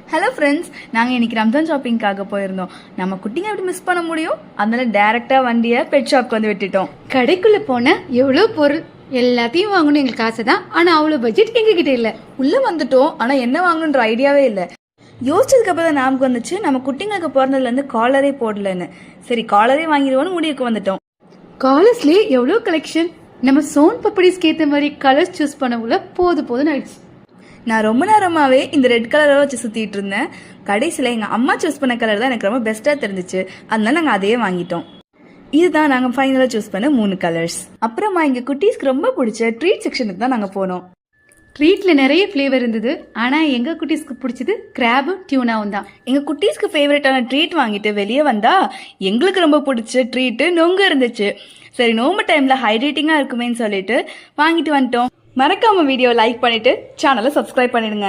Hello friends, நாங்கள் இன்னைக்கு ரம்ஜான் ஷாப்பிங்காக போயிருந்தோம். நம்ம குட்டிங்க எப்படி மிஸ் பண்ண முடியும்? அதனால டேரெக்டாக வண்டியை பெட் ஷாப்க்கு வந்து விட்டுட்டோம். கடைக்குள்ள போன எவ்வளோ பொருள் எல்லாத்தையும் வாங்கணும் எங்களுக்கு ஆசை தான். ஆனால் அவ்வளோ பட்ஜெட் எங்ககிட்ட இல்லை. உள்ளே வந்துட்டோம், ஆனால் என்ன வாங்கணுன்ற ஐடியாவே இல்லை. யோசிச்சதுக்கு அப்புறம் தான் ஞாபகம் வந்துச்சு, நம்ம குட்டிங்களுக்கு பிறந்ததுலேருந்து காலரே போடலன்னு. சரி, காலரே வாங்கிடுவோன்னு முடிவுக்கு வந்துட்டோம். காலர்ஸ்லேயே எவ்வளோ கலெக்ஷன். நம்ம சோன் பப்படிஸ்க்கு ஏற்ற மாதிரி கலர்ஸ் சூஸ் பண்ணக்குள்ள போதும்னு ஆயிடுச்சு. நான் ரொம்ப நேரமாகவே இந்த ரெட் கலரை வச்சு சுற்றிட்டு இருந்தேன். கடைசியில் எங்கள் அம்மா சூஸ் பண்ண கலர் தான் எனக்கு ரொம்ப பெஸ்ட்டாக தெரிஞ்சிச்சு. அதனால நாங்கள் அதையே வாங்கிட்டோம். இதுதான் நாங்கள் ஃபைனலாக சூஸ் பண்ண 3 கலர்ஸ். அப்புறமா எங்கள் குட்டீஸ்க்கு ரொம்ப பிடிச்ச ட்ரீட் செக்ஷனுக்கு தான் நாங்கள் போனோம். ட்ரீட்டில் நிறைய ஃப்ளேவர் இருந்தது. ஆனால் எங்கள் குட்டீஸ்க்கு பிடிச்சது கிராபும் டியூனாவும் தான். எங்கள் குட்டீஸ்க்கு ஃபேவரட்டான ட்ரீட் வாங்கிட்டு வெளியே வந்தால் எங்களுக்கு ரொம்ப பிடிச்ச ட்ரீட்டு நொங்கு இருந்துச்சு. சரி, நோம்பு டைமில் ஹைட்ரேட்டிங்காக இருக்குமேன்னு சொல்லிட்டு வாங்கிட்டு வந்துட்டோம். மறக்காம வீடியோ லைக் பண்ணிட்டு சேனலை சப்ஸ்கிரைப் பண்ணிடுங்க.